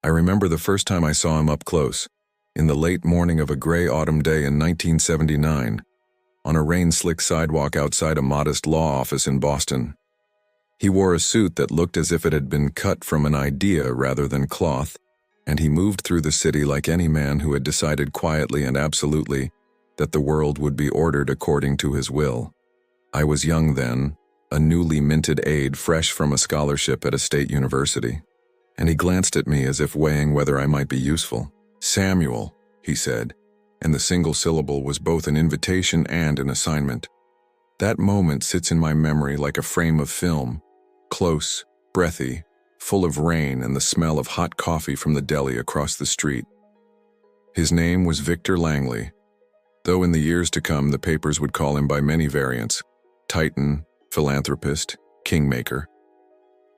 I remember the first time I saw him up close, in the late morning of a gray autumn day in 1979, on a rain-slick sidewalk outside a modest law office in Boston. He wore a suit that looked as if it had been cut from an idea rather than cloth, and he moved through the city like any man who had decided quietly and absolutely that the world would be ordered according to his will. I was young then, a newly minted aide fresh from a scholarship at a state university, and he glanced at me as if weighing whether I might be useful. "Samuel," he said, and the single syllable was both an invitation and an assignment. That moment sits in my memory like a frame of film, close, breathy, full of rain and the smell of hot coffee from the deli across the street. His name was Victor Langley, though in the years to come the papers would call him by many variants: Titan, philanthropist, kingmaker.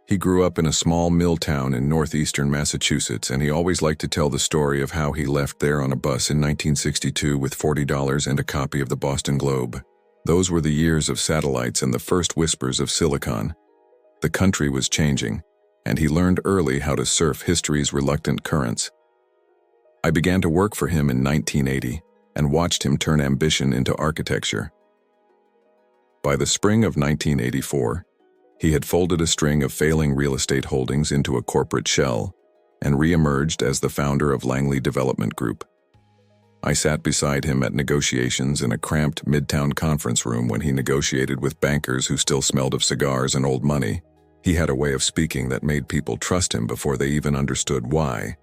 He grew up in a small mill town in northeastern Massachusetts, and he always liked to tell the story of how he left there on a bus in 1962 with $40 and a copy of the Boston Globe. Those were the years of satellites and the first whispers of Silicon. The country was changing, and he learned early how to surf history's reluctant currents. I began to work for him in 1980 and watched him turn ambition into architecture. By the spring of 1984, he had folded a string of failing real estate holdings into a corporate shell and re-emerged as the founder of Langley Development Group. I sat beside him at negotiations in a cramped midtown conference room when he negotiated with bankers who still smelled of cigars and old money. He had a way of speaking that made people trust him before they even understood why.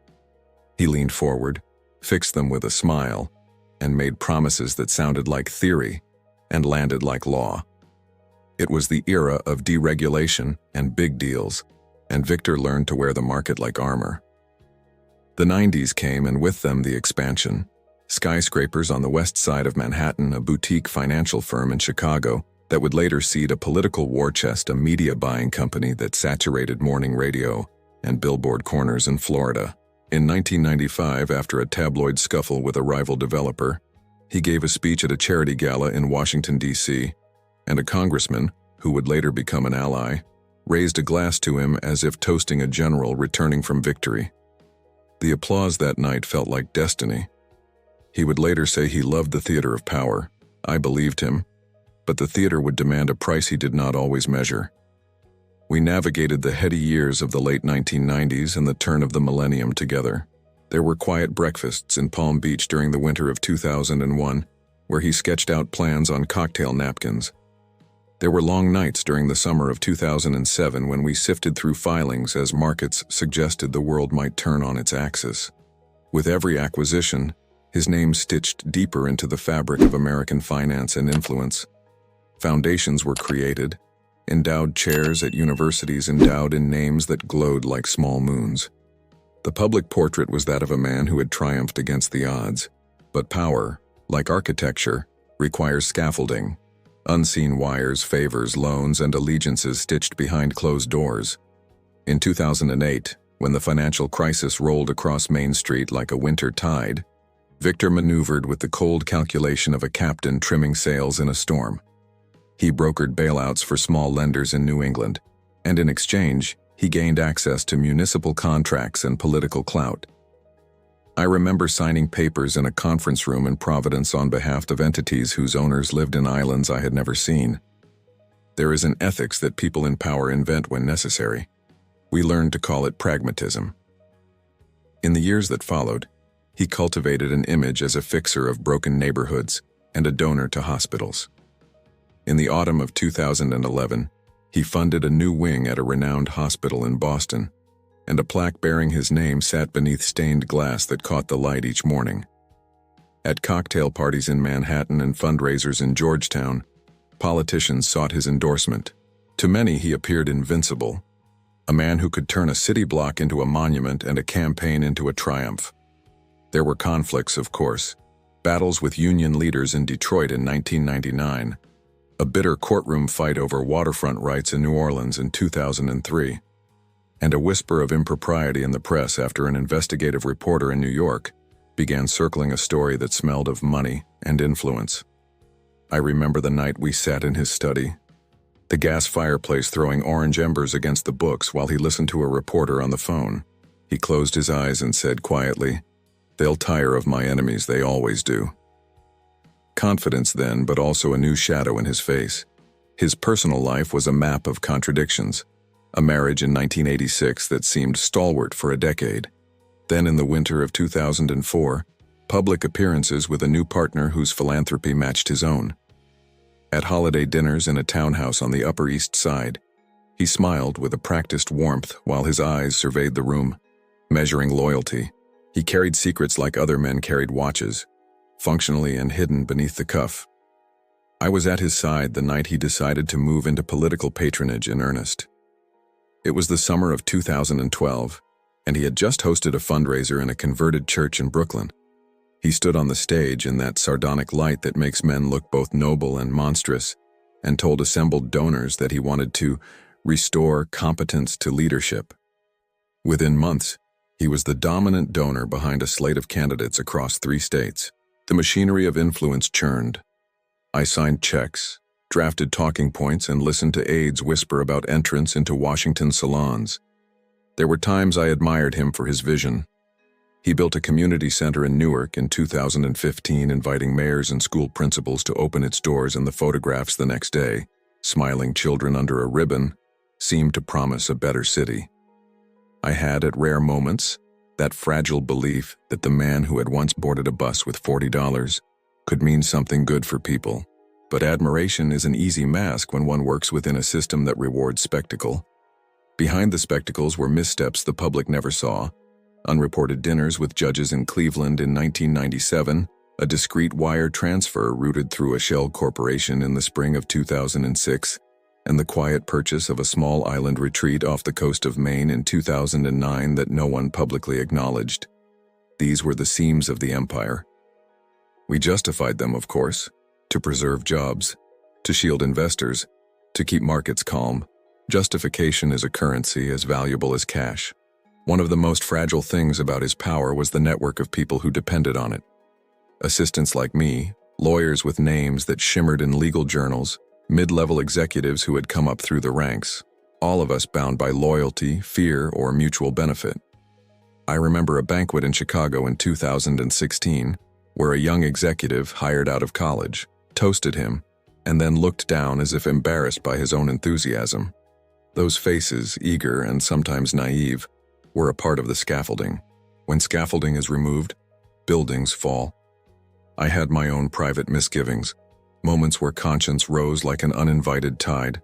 He leaned forward, fixed them with a smile, and made promises that sounded like theory and landed like law. It was the era of deregulation and big deals, and Victor learned to wear the market like armor. The 90s came, and with them the expansion. Skyscrapers on the west side of Manhattan, a boutique financial firm in Chicago that would later seed a political war chest, a media buying company that saturated morning radio and billboard corners in Florida. In 1995, after a tabloid scuffle with a rival developer, he gave a speech at a charity gala in Washington, D.C., and a congressman, who would later become an ally, raised a glass to him as if toasting a general returning from victory. The applause that night felt like destiny. He would later say he loved the theater of power. I believed him, but the theater would demand a price he did not always measure. We navigated the heady years of the late 1990s and the turn of the millennium together. There were quiet breakfasts in Palm Beach during the winter of 2001, where he sketched out plans on cocktail napkins. There were long nights during the summer of 2007 when we sifted through filings as markets suggested the world might turn on its axis. With every acquisition, his name stitched deeper into the fabric of American finance and influence. Foundations were created, endowed chairs at universities endowed in names that glowed like small moons. The public portrait was that of a man who had triumphed against the odds, but power, like architecture, requires scaffolding. Unseen wires, favors, loans, and allegiances stitched behind closed doors. In 2008, when the financial crisis rolled across Main Street like a winter tide, Victor maneuvered with the cold calculation of a captain trimming sails in a storm. He brokered bailouts for small lenders in New England, and in exchange, he gained access to municipal contracts and political clout. I remember signing papers in a conference room in Providence on behalf of entities whose owners lived in islands I had never seen. There is an ethics that people in power invent when necessary. We learned to call it pragmatism. In the years that followed, he cultivated an image as a fixer of broken neighborhoods and a donor to hospitals. In the autumn of 2011, he funded a new wing at a renowned hospital in Boston, and a plaque bearing his name sat beneath stained glass that caught the light each morning. At cocktail parties in Manhattan and fundraisers in Georgetown, politicians sought his endorsement. To many, he appeared invincible, a man who could turn a city block into a monument and a campaign into a triumph. There were conflicts, of course, battles with union leaders in Detroit in 1999, a bitter courtroom fight over waterfront rights in New Orleans in 2003, and a whisper of impropriety in the press after an investigative reporter in New York began circling a story that smelled of money and influence. I remember the night we sat in his study, the gas fireplace throwing orange embers against the books while he listened to a reporter on the phone. He closed his eyes and said quietly, "They'll tire of my enemies, they always do." Confidence then, but also a new shadow in his face. His personal life was a map of contradictions. A marriage in 1986 that seemed stalwart for a decade. Then in the winter of 2004, public appearances with a new partner whose philanthropy matched his own. At holiday dinners in a townhouse on the Upper East Side, he smiled with a practiced warmth while his eyes surveyed the room, measuring loyalty. He carried secrets like other men carried watches, functionally and hidden beneath the cuff. I was at his side the night he decided to move into political patronage in earnest. It was the summer of 2012, and he had just hosted a fundraiser in a converted church in Brooklyn. He stood on the stage in that sardonic light that makes men look both noble and monstrous, and told assembled donors that he wanted to restore competence to leadership. Within months, he was the dominant donor behind a slate of candidates across 3 states. The machinery of influence churned. I signed checks, drafted talking points, and listened to aides whisper about entrance into Washington salons. There were times I admired him for his vision. He built a community center in Newark in 2015, inviting mayors and school principals to open its doors, and the photographs the next day, smiling children under a ribbon, seemed to promise a better city. I had, at rare moments, that fragile belief that the man who had once boarded a bus with $40 could mean something good for people. But admiration is an easy mask when one works within a system that rewards spectacle. Behind the spectacles were missteps the public never saw, unreported dinners with judges in Cleveland in 1997, a discreet wire transfer routed through a shell corporation in the spring of 2006, and the quiet purchase of a small island retreat off the coast of Maine in 2009 that no one publicly acknowledged. These were the seams of the empire. We justified them, of course, to preserve jobs, to shield investors, to keep markets calm. Justification is a currency as valuable as cash. One of the most fragile things about his power was the network of people who depended on it. Assistants like me, lawyers with names that shimmered in legal journals, mid-level executives who had come up through the ranks, all of us bound by loyalty, fear, or mutual benefit. I remember a banquet in Chicago in 2016, where a young executive hired out of college toasted him and then looked down as if embarrassed by his own enthusiasm. Those faces, eager and sometimes naive, were a part of the scaffolding. When scaffolding is removed, buildings fall. I had my own private misgivings, moments where conscience rose like an uninvited tide.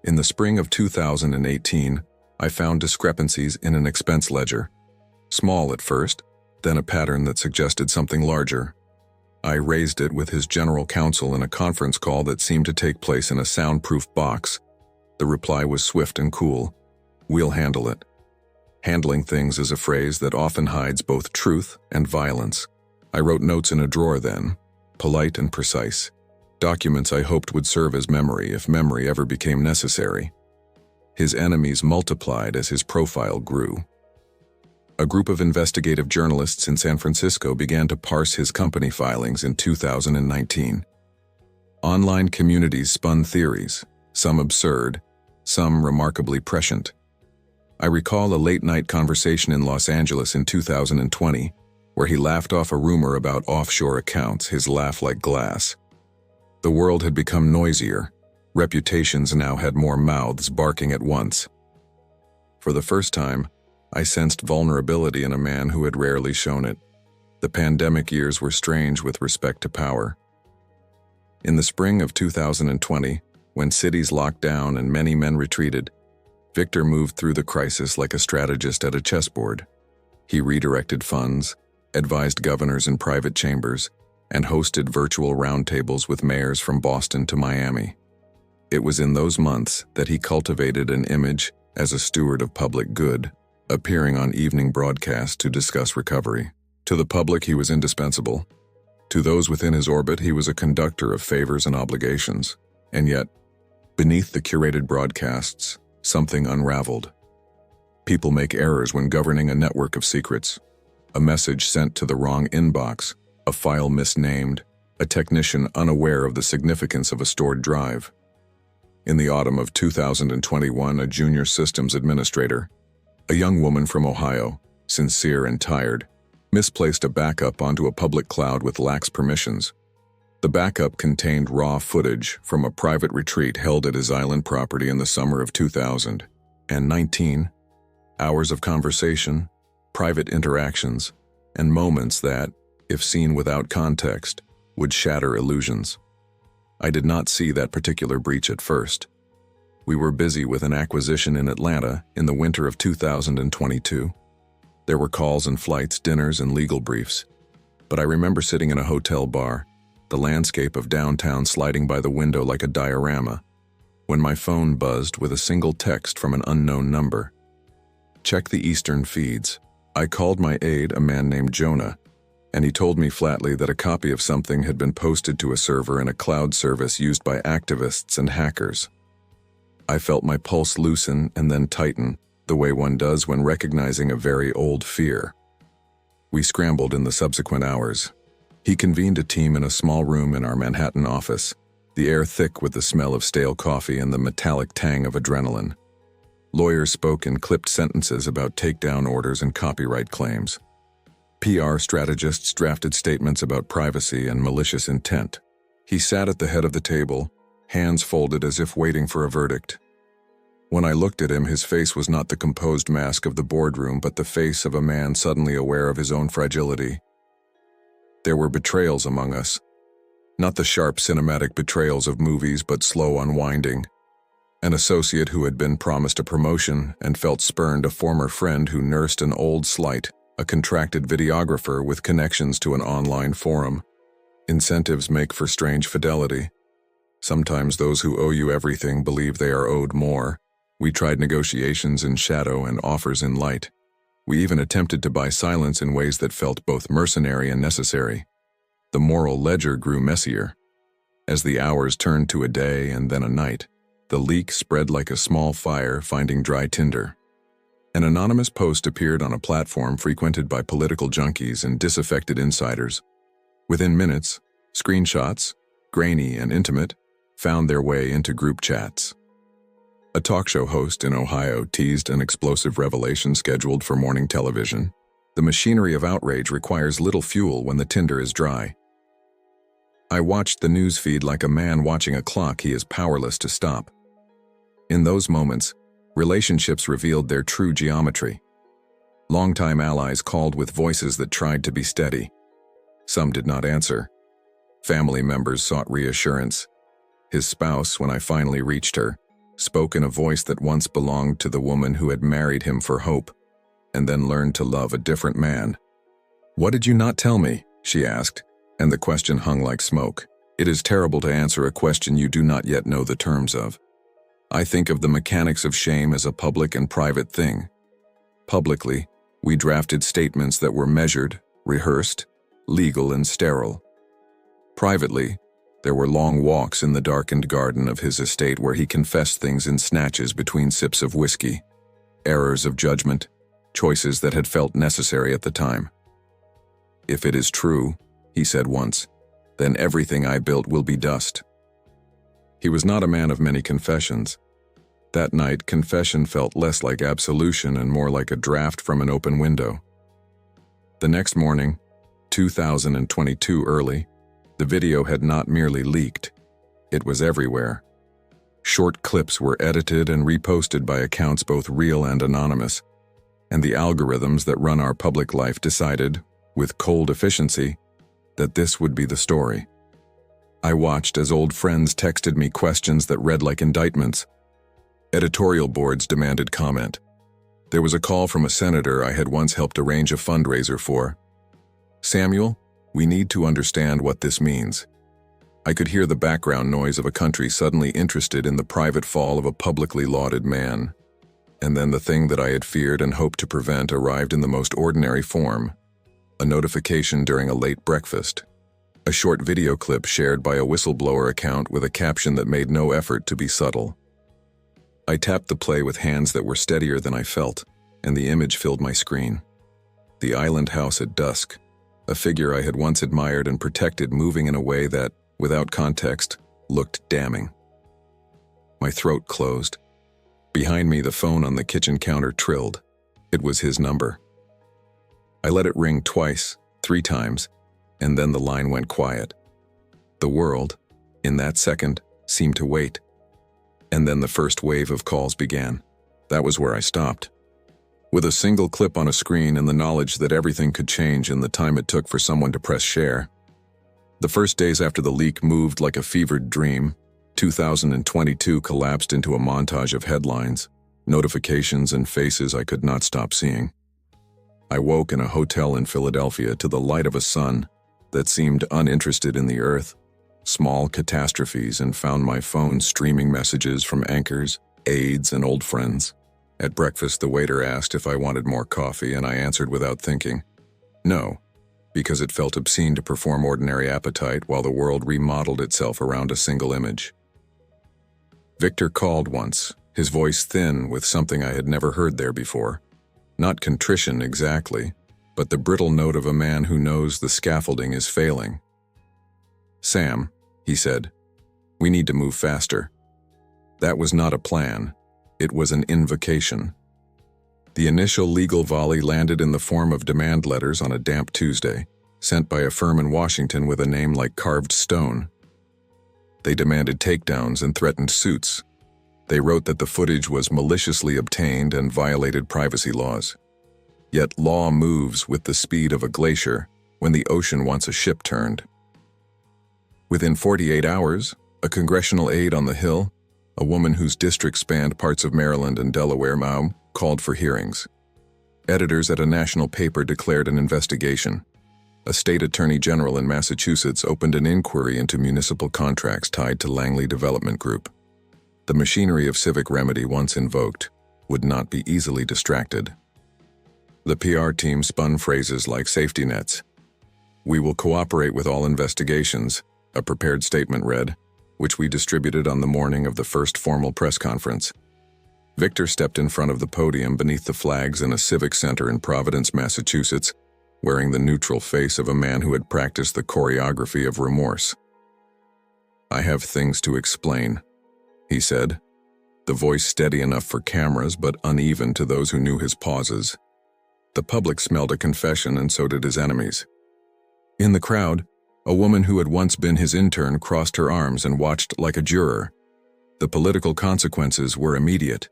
In the spring of 2018, I found discrepancies in an expense ledger. Small at first, then a pattern that suggested something larger. I raised it with his general counsel in a conference call that seemed to take place in a soundproof box. The reply was swift and cool. "We'll handle it." Handling things is a phrase that often hides both truth and violence. I wrote notes in a drawer then, polite and precise. Documents I hoped would serve as memory if memory ever became necessary. His enemies multiplied as his profile grew. A group of investigative journalists in San Francisco began to parse his company filings in 2019. Online communities spun theories, some absurd, some remarkably prescient. I recall a late-night conversation in Los Angeles in 2020, where he laughed off a rumor about offshore accounts, his laugh like glass. The world had become noisier. Reputations now had more mouths barking at once. For the first time, I sensed vulnerability in a man who had rarely shown it. The pandemic years were strange with respect to power. In the spring of 2020, when cities locked down and many men retreated, Victor moved through the crisis like a strategist at a chessboard. He redirected funds, advised governors in private chambers, and hosted virtual roundtables with mayors from Boston to Miami. It was in those months that he cultivated an image as a steward of public good, appearing on evening broadcasts to discuss recovery. To the public, he was indispensable. To those within his orbit, he was a conductor of favors and obligations. And yet, beneath the curated broadcasts, something unraveled. People make errors when governing a network of secrets. A message sent to the wrong inbox, a file misnamed, a technician unaware of the significance of a stored drive. In the autumn of 2021, a junior systems administrator, A young woman from Ohio, sincere and tired, misplaced a backup onto a public cloud with lax permissions. The backup contained raw footage from a private retreat held at his island property in the summer of 2019, hours of conversation, private interactions, and moments that, if seen without context, would shatter illusions. I did not see that particular breach at first. We were busy with an acquisition in Atlanta in the winter of 2022. There were calls and flights, dinners, and legal briefs. But I remember sitting in a hotel bar, the landscape of downtown sliding by the window like a diorama, when my phone buzzed with a single text from an unknown number. Check the Eastern feeds. I called my aide, a man named Jonah, and he told me flatly that a copy of something had been posted to a server in a cloud service used by activists and hackers. I felt my pulse loosen and then tighten, the way one does when recognizing a very old fear. We scrambled in the subsequent hours. He convened a team in a small room in our Manhattan office, the air thick with the smell of stale coffee and the metallic tang of adrenaline. Lawyers spoke in clipped sentences about takedown orders and copyright claims. PR strategists drafted statements about privacy and malicious intent. He sat at the head of the table, hands folded as if waiting for a verdict. When I looked at him, his face was not the composed mask of the boardroom, but the face of a man suddenly aware of his own fragility. There were betrayals among us. Not the sharp cinematic betrayals of movies, but slow unwinding. An associate who had been promised a promotion and felt spurned, a former friend who nursed an old slight, a contracted videographer with connections to an online forum. Incentives make for strange fidelity. Sometimes those who owe you everything believe they are owed more. We tried negotiations in shadow and offers in light. We even attempted to buy silence in ways that felt both mercenary and necessary. The moral ledger grew messier. As the hours turned to a day and then a night, the leak spread like a small fire finding dry tinder. An anonymous post appeared on a platform frequented by political junkies and disaffected insiders. Within minutes, screenshots, grainy and intimate, found their way into group chats. A talk show host in Ohio teased an explosive revelation scheduled for morning television. The machinery of outrage requires little fuel when the tinder is dry. I watched the news feed like a man watching a clock he is powerless to stop. In those moments, relationships revealed their true geometry. Longtime allies called with voices that tried to be steady. Some did not answer. Family members sought reassurance. His spouse, when I finally reached her, spoke in a voice that once belonged to the woman who had married him for hope, and then learned to love a different man. "What did you not tell me?" she asked, and the question hung like smoke. It is terrible to answer a question you do not yet know the terms of. I think of the mechanics of shame as a public and private thing. Publicly, we drafted statements that were measured, rehearsed, legal and sterile. Privately, there were long walks in the darkened garden of his estate where he confessed things in snatches between sips of whiskey, errors of judgment, choices that had felt necessary at the time. "If it is true," he said once, "then everything I built will be dust." He was not a man of many confessions. That night, confession felt less like absolution and more like a draft from an open window. The next morning, 2022 early, the video had not merely leaked, it was everywhere. Short clips were edited and reposted by accounts both real and anonymous, and the algorithms that run our public life decided, with cold efficiency, that this would be the story. I watched as old friends texted me questions that read like indictments. Editorial boards demanded comment. There was a call from a senator I had once helped arrange a fundraiser for. "Samuel, we need to understand what this means." I could hear the background noise of a country suddenly interested in the private fall of a publicly lauded man. And then the thing that I had feared and hoped to prevent arrived in the most ordinary form. A notification during a late breakfast. A short video clip shared by a whistleblower account with a caption that made no effort to be subtle. I tapped the play with hands that were steadier than I felt, and the image filled my screen. The island house at dusk, a figure I had once admired and protected moving in a way that, without context, looked damning. My throat closed. Behind me, the phone on the kitchen counter trilled. It was his number. I let it ring twice, 3 times, and then the line went quiet. The world, in that second, seemed to wait. And then the first wave of calls began. That was where I stopped. With a single clip on a screen and the knowledge that everything could change in the time it took for someone to press share. The first days after the leak moved like a fevered dream. 2022 collapsed into a montage of headlines, notifications, and faces I could not stop seeing. I woke in a hotel in Philadelphia to the light of a sun that seemed uninterested in the earth, small catastrophes, and found my phone streaming messages from anchors, aides, and old friends. At breakfast, the waiter asked if I wanted more coffee, and I answered without thinking, no, because it felt obscene to perform ordinary appetite while the world remodeled itself around a single image. Victor called once, his voice thin with something I had never heard there before. Not contrition exactly, but the brittle note of a man who knows the scaffolding is failing. "Sam," he said, "we need to move faster." That was not a plan. It was an invocation. The initial legal volley landed in the form of demand letters on a damp Tuesday, sent by a firm in Washington with a name like carved stone. They demanded takedowns and threatened suits. They wrote that the footage was maliciously obtained and violated privacy laws. Yet law moves with the speed of a glacier when the ocean wants a ship turned. Within 48 hours, a congressional aide on the Hill, a woman whose district spanned parts of Maryland and Delaware, called for hearings. Editors at a national paper declared an investigation. A state attorney general in Massachusetts opened an inquiry into municipal contracts tied to Langley Development Group. The machinery of civic remedy once invoked would not be easily distracted. The PR team spun phrases like safety nets. "We will cooperate with all investigations," a prepared statement read, which we distributed on the morning of the first formal press conference. Victor stepped in front of the podium beneath the flags in a civic center in Providence, Massachusetts, wearing the neutral face of a man who had practiced the choreography of remorse. "I have things to explain," he said, the voice steady enough for cameras but uneven to those who knew his pauses. The public smelled a confession, and so did his enemies. In the crowd, a woman who had once been his intern crossed her arms and watched like a juror. The political consequences were immediate.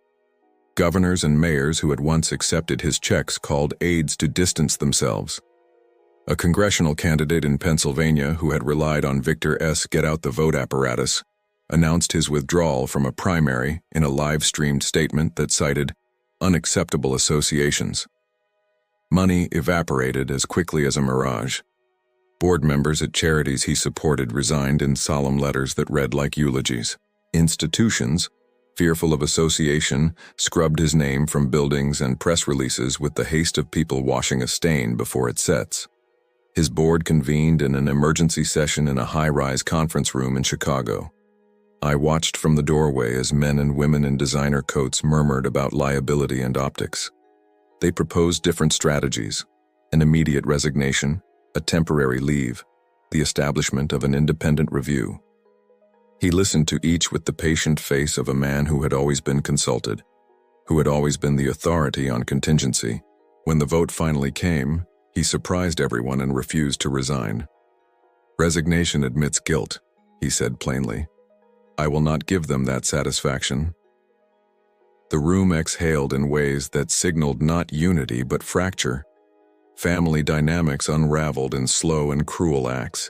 Governors and mayors who had once accepted his checks called aides to distance themselves. A congressional candidate in Pennsylvania who had relied on Victor's get-out-the-vote apparatus announced his withdrawal from a primary in a live-streamed statement that cited unacceptable associations. Money evaporated as quickly as a mirage. Board members at charities he supported resigned in solemn letters that read like eulogies. Institutions, fearful of association, scrubbed his name from buildings and press releases with the haste of people washing a stain before it sets. His board convened in an emergency session in a high-rise conference room in Chicago. I watched from the doorway as men and women in designer coats murmured about liability and optics. They proposed different strategies: an immediate resignation, a temporary leave, the establishment of an independent review. He listened to each with the patient face of a man who had always been consulted, who had always been the authority on contingency. When the vote finally came, he surprised everyone and refused to resign. "Resignation admits guilt," he said plainly. "I will not give them that satisfaction." The room exhaled in ways that signaled not unity but fracture. Family dynamics unraveled in slow and cruel acts.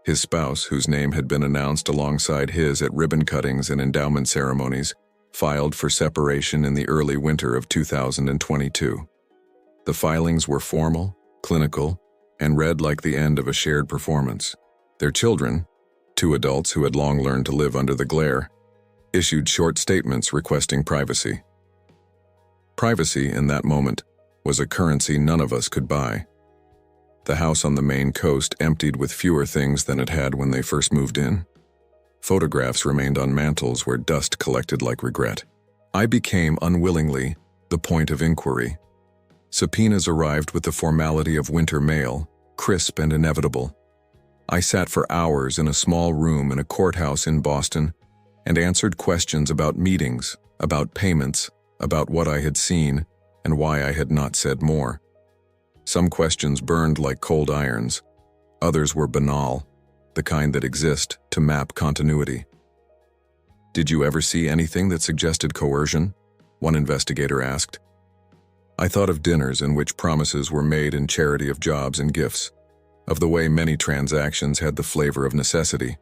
His spouse, whose name had been announced alongside his at ribbon cuttings and endowment ceremonies, filed for separation in the early winter of 2022. The filings were formal, clinical, and read like the end of a shared performance. Their children, 2 adults who had long learned to live under the glare, issued short statements requesting privacy. Privacy, in that moment, was a currency none of us could buy. The house on the Maine coast emptied with fewer things than it had when they first moved in. Photographs remained on mantels where dust collected like regret. I became, unwillingly, the point of inquiry. Subpoenas arrived with the formality of winter mail, crisp and inevitable. I sat for hours in a small room in a courthouse in Boston and answered questions about meetings, about payments, about what I had seen, and why I had not said more. Some questions burned like cold irons. Others were banal, the kind that exist to map continuity. "Did you ever see anything that suggested coercion?" one investigator asked. I thought of dinners in which promises were made in charity of jobs and gifts, of the way many transactions had the flavor of necessity.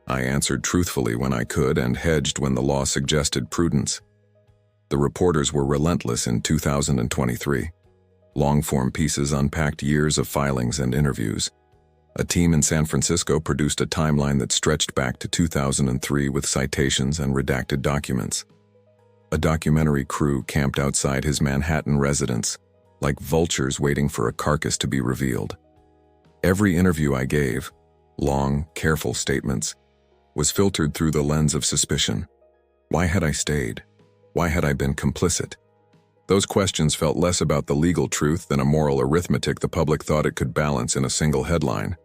I answered truthfully when I could and hedged when the law suggested prudence. The reporters were relentless in 2023. Long-form pieces unpacked years of filings and interviews. A team in San Francisco produced a timeline that stretched back to 2003 with citations and redacted documents. A documentary crew camped outside his Manhattan residence, like vultures waiting for a carcass to be revealed. Every interview I gave, long, careful statements, was filtered through the lens of suspicion. Why had I stayed? Why had I been complicit? Those questions felt less about the legal truth than a moral arithmetic the public thought it could balance in a single headline.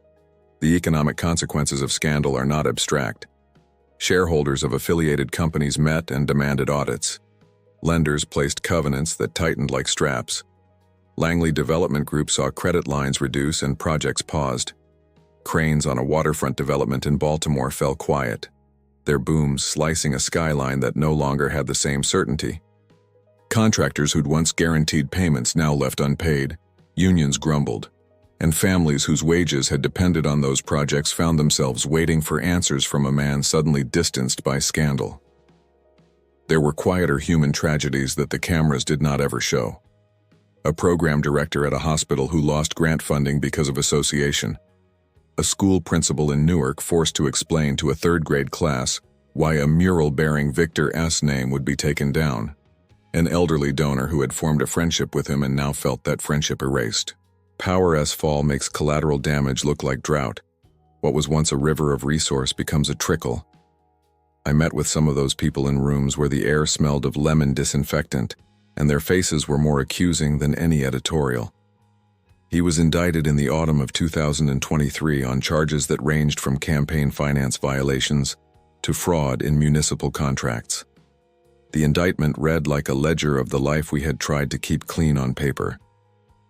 The economic consequences of scandal are not abstract. Shareholders of affiliated companies met and demanded audits. Lenders placed covenants that tightened like straps. Langley Development Group saw credit lines reduce and projects paused. Cranes on a waterfront development in Baltimore fell quiet, their booms slicing a skyline that no longer had the same certainty. Contractors who'd once guaranteed payments now left unpaid, unions grumbled, and families whose wages had depended on those projects found themselves waiting for answers from a man suddenly distanced by scandal. There were quieter human tragedies that the cameras did not ever show. A program director at a hospital who lost grant funding because of association. A school principal in Newark forced to explain to a third-grade class why a mural bearing Victor S. name would be taken down. An elderly donor who had formed a friendship with him and now felt that friendship erased. Power S fall makes collateral damage look like drought. What was once a river of resource becomes a trickle. I met with some of those people in rooms where the air smelled of lemon disinfectant, and their faces were more accusing than any editorial. He was indicted in the autumn of 2023 on charges that ranged from campaign finance violations to fraud in municipal contracts. The indictment read like a ledger of the life we had tried to keep clean on paper.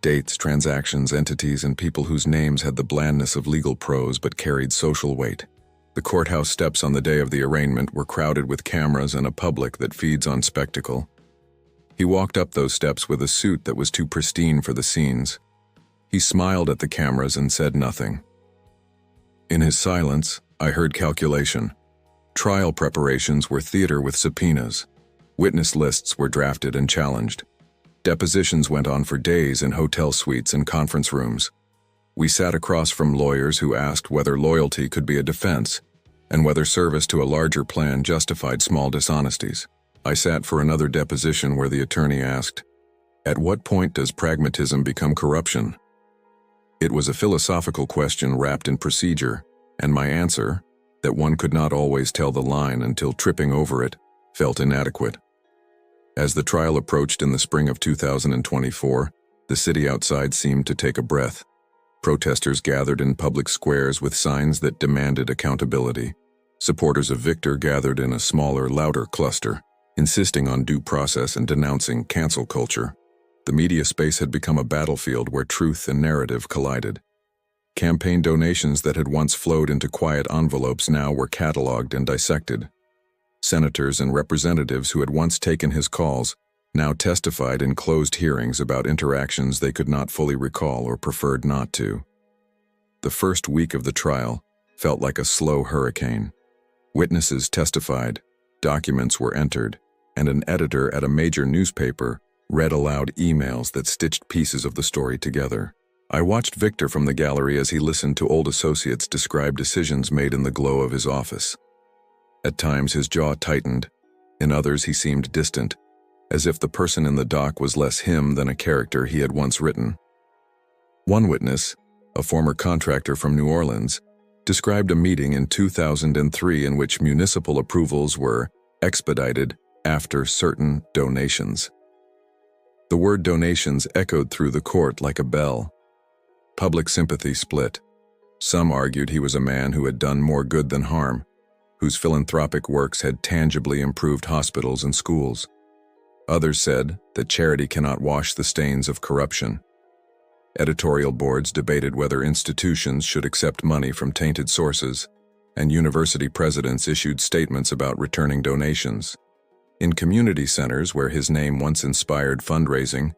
Dates, transactions, entities, and people whose names had the blandness of legal prose but carried social weight. The courthouse steps on the day of the arraignment were crowded with cameras and a public that feeds on spectacle. He walked up those steps with a suit that was too pristine for the scenes. He smiled at the cameras and said nothing. In his silence, I heard calculation. Trial preparations were theater with subpoenas. Witness lists were drafted and challenged. Depositions went on for days in hotel suites and conference rooms. We sat across from lawyers who asked whether loyalty could be a defense and whether service to a larger plan justified small dishonesties. I sat for another deposition where the attorney asked, "At what point does pragmatism become corruption?" It was a philosophical question wrapped in procedure, and my answer, that one could not always tell the line until tripping over it, felt inadequate. As the trial approached in the spring of 2024, the city outside seemed to take a breath. Protesters gathered in public squares with signs that demanded accountability. Supporters of Victor gathered in a smaller, louder cluster, insisting on due process and denouncing cancel culture. The media space had become a battlefield where truth and narrative collided. Campaign donations that had once flowed into quiet envelopes now were cataloged and dissected. Senators and representatives who had once taken his calls now testified in closed hearings about interactions they could not fully recall or preferred not to. The first week of the trial felt like a slow hurricane. Witnesses testified, documents were entered, and an editor at a major newspaper read aloud emails that stitched pieces of the story together. I watched Victor from the gallery as he listened to old associates describe decisions made in the glow of his office. At times his jaw tightened, in others he seemed distant, as if the person in the dock was less him than a character he had once written. One witness, a former contractor from New Orleans, described a meeting in 2003 in which municipal approvals were expedited after certain donations. The word donations echoed through the court like a bell. Public sympathy split. Some argued he was a man who had done more good than harm, whose philanthropic works had tangibly improved hospitals and schools. Others said that charity cannot wash the stains of corruption. Editorial boards debated whether institutions should accept money from tainted sources, and university presidents issued statements about returning donations. In community centers where his name once inspired fundraising,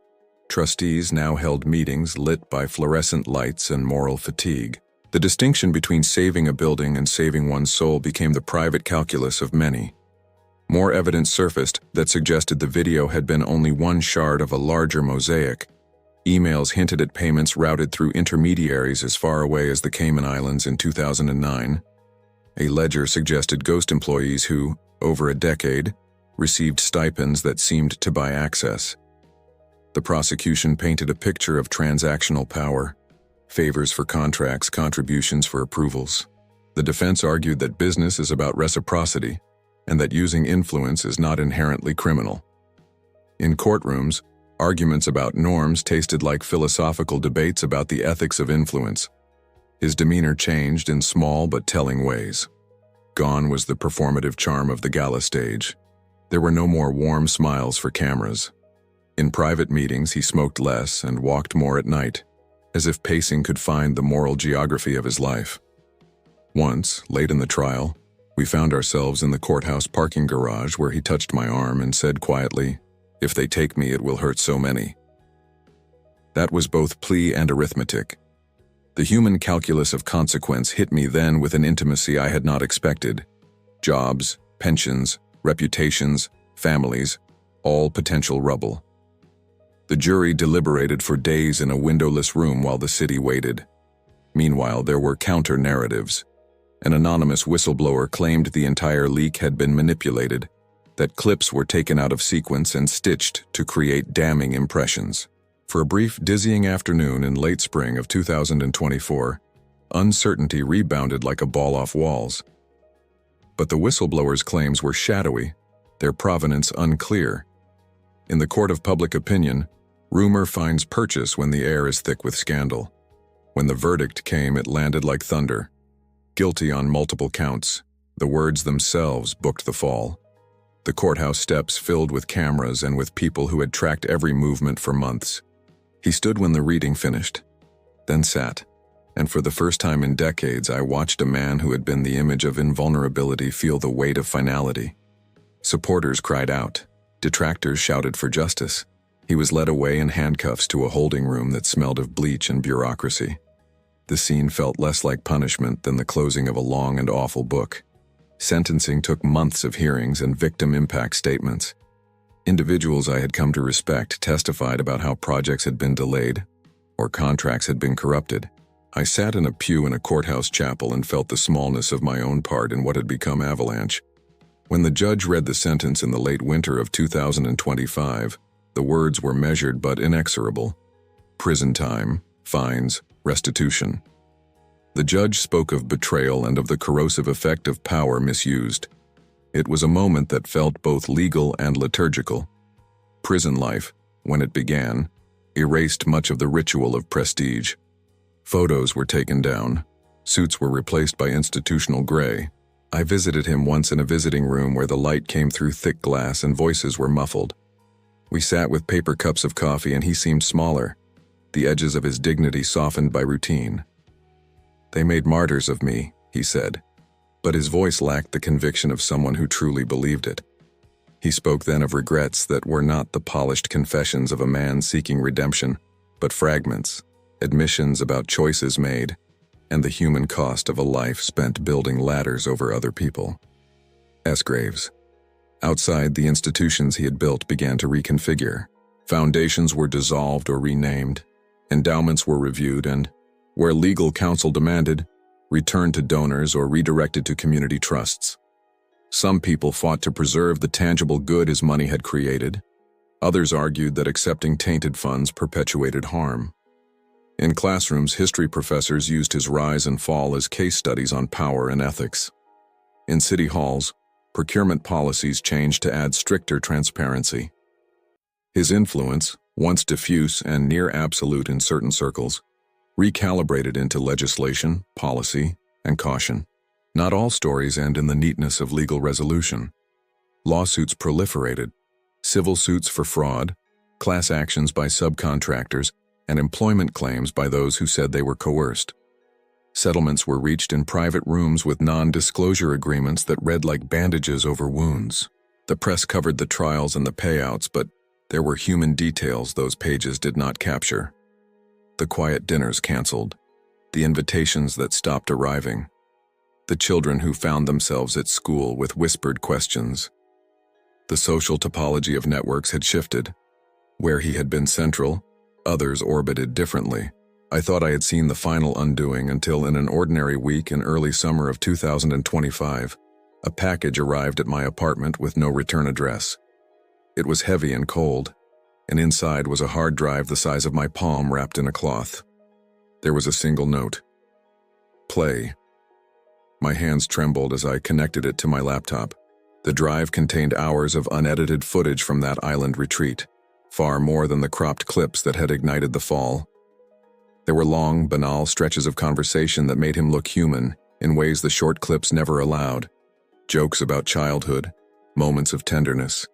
trustees now held meetings lit by fluorescent lights and moral fatigue. The distinction between saving a building and saving one's soul became the private calculus of many. More evidence surfaced that suggested the video had been only one shard of a larger mosaic. Emails hinted at payments routed through intermediaries as far away as the Cayman Islands in 2009. A ledger suggested ghost employees who, over a decade, received stipends that seemed to buy access. The prosecution painted a picture of transactional power, favors for contracts, contributions for approvals. The defense argued that business is about reciprocity, and that using influence is not inherently criminal. In courtrooms, arguments about norms tasted like philosophical debates about the ethics of influence. His demeanor changed in small but telling ways. Gone was the performative charm of the gala stage. There were no more warm smiles for cameras. In private meetings, he smoked less and walked more at night, as if pacing could find the moral geography of his life. Once, late in the trial, we found ourselves in the courthouse parking garage where he touched my arm and said quietly, "If they take me, it will hurt so many." That was both plea and arithmetic. The human calculus of consequence hit me then with an intimacy I had not expected. Jobs, pensions, reputations, families, all potential rubble. The jury deliberated for days in a windowless room while the city waited. Meanwhile, there were counter-narratives. An anonymous whistleblower claimed the entire leak had been manipulated, that clips were taken out of sequence and stitched to create damning impressions. For a brief, dizzying afternoon in late spring of 2024, uncertainty rebounded like a ball off walls. But the whistleblower's claims were shadowy, their provenance unclear. In the court of public opinion, rumor finds purchase when the air is thick with scandal. When the verdict came, it landed like thunder. Guilty on multiple counts, the words themselves booked the fall. The courthouse steps filled with cameras and with people who had tracked every movement for months. He stood when the reading finished, then sat, and for the first time in decades I watched a man who had been the image of invulnerability feel the weight of finality. Supporters cried out. Detractors shouted for justice. He was led away in handcuffs to a holding room that smelled of bleach and bureaucracy. The scene felt less like punishment than the closing of a long and awful book. Sentencing took months of hearings and victim impact statements. Individuals I had come to respect testified about how projects had been delayed or contracts had been corrupted. I sat in a pew in a courthouse chapel and felt the smallness of my own part in what had become avalanche. When the judge read the sentence in the late winter of 2025, the words were measured but inexorable. Prison time, fines, restitution. The judge spoke of betrayal and of the corrosive effect of power misused. It was a moment that felt both legal and liturgical. Prison life, when it began, erased much of the ritual of prestige. Photos were taken down. Suits were replaced by institutional gray. I visited him once in a visiting room where the light came through thick glass and voices were muffled. We sat with paper cups of coffee and he seemed smaller, the edges of his dignity softened by routine. "They made martyrs of me," he said, but his voice lacked the conviction of someone who truly believed it. He spoke then of regrets that were not the polished confessions of a man seeking redemption, but fragments, admissions about choices made, and the human cost of a life spent building ladders over other people. S. Graves. Outside, the institutions he had built began to reconfigure. Foundations were dissolved or renamed, endowments were reviewed and, where legal counsel demanded, returned to donors or redirected to community trusts. Some people fought to preserve the tangible good his money had created. Others argued that accepting tainted funds perpetuated harm. In classrooms, history professors used his rise and fall as case studies on power and ethics. In city halls, procurement policies changed to add stricter transparency. His influence, once diffuse and near absolute in certain circles, recalibrated into legislation, policy, and caution. Not all stories end in the neatness of legal resolution. Lawsuits proliferated. civil suits for fraud, class actions by subcontractors, and employment claims by those who said they were coerced. Settlements were reached in private rooms with non-disclosure agreements that read like bandages over wounds. The press covered the trials and the payouts, but there were human details those pages did not capture. The quiet dinners canceled, the invitations that stopped arriving, the children who found themselves at school with whispered questions. The social topology of networks had shifted. Where he had been central, others orbited differently. I thought I had seen the final undoing until in an ordinary week in early summer of 2025, a package arrived at my apartment with no return address. It was heavy and cold, and inside was a hard drive the size of my palm wrapped in a cloth. There was a single note. Play. My hands trembled as I connected it to my laptop. The drive contained hours of unedited footage from that island retreat, far more than the cropped clips that had ignited the fall. There were long, banal stretches of conversation that made him look human in ways the short clips never allowed. Jokes about childhood, moments of tenderness,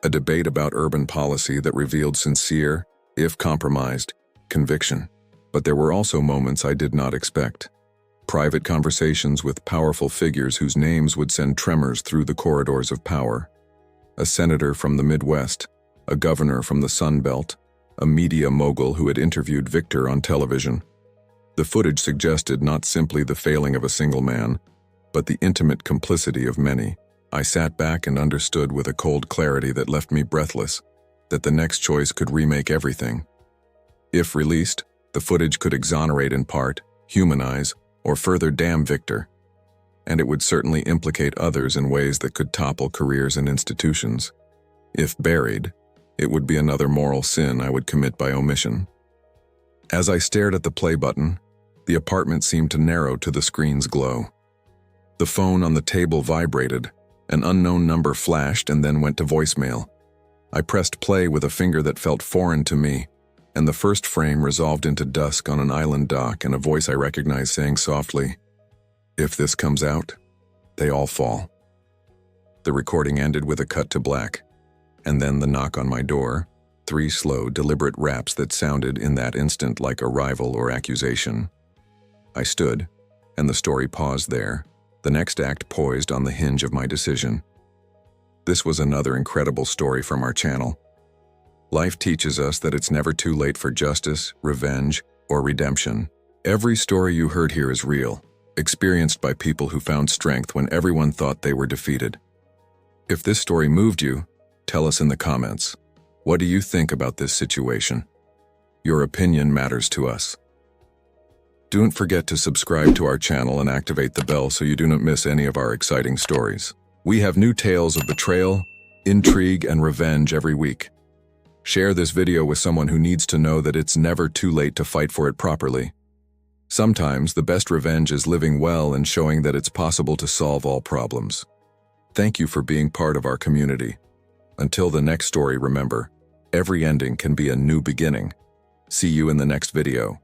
a debate about urban policy that revealed sincere, if compromised, conviction. But there were also moments I did not expect. Private conversations with powerful figures whose names would send tremors through the corridors of power. A senator from the Midwest, a governor from the Sun Belt, a media mogul who had interviewed Victor on television. The footage suggested not simply the failing of a single man, but the intimate complicity of many. I sat back and understood with a cold clarity that left me breathless, that the next choice could remake everything. If released, the footage could exonerate in part, humanize, or further damn Victor. And it would certainly implicate others in ways that could topple careers and institutions. If buried, it would be another moral sin I would commit by omission. As I stared at the play button, the apartment seemed to narrow to the screen's glow. The phone on the table vibrated, an unknown number flashed and then went to voicemail. I pressed play with a finger that felt foreign to me, and the first frame resolved into dusk on an island dock and a voice I recognized saying softly, "If this comes out, they all fall." The recording ended with a cut to black. And then the knock on my door, 3 slow, deliberate raps that sounded in that instant like arrival or accusation. I stood, and the story paused there, the next act poised on the hinge of my decision. This was another incredible story from our channel. Life teaches us that it's never too late for justice, revenge, or redemption. Every story you heard here is real, experienced by people who found strength when everyone thought they were defeated. If this story moved you, tell us in the comments. What do you think about this situation? Your opinion matters to us. Don't forget to subscribe to our channel and activate the bell so you do not miss any of our exciting stories. We have new tales of betrayal, intrigue, and revenge every week. Share this video with someone who needs to know that it's never too late to fight for it properly. Sometimes the best revenge is living well and showing that it's possible to solve all problems. Thank you for being part of our community. Until the next story, remember, every ending can be a new beginning. See you in the next video.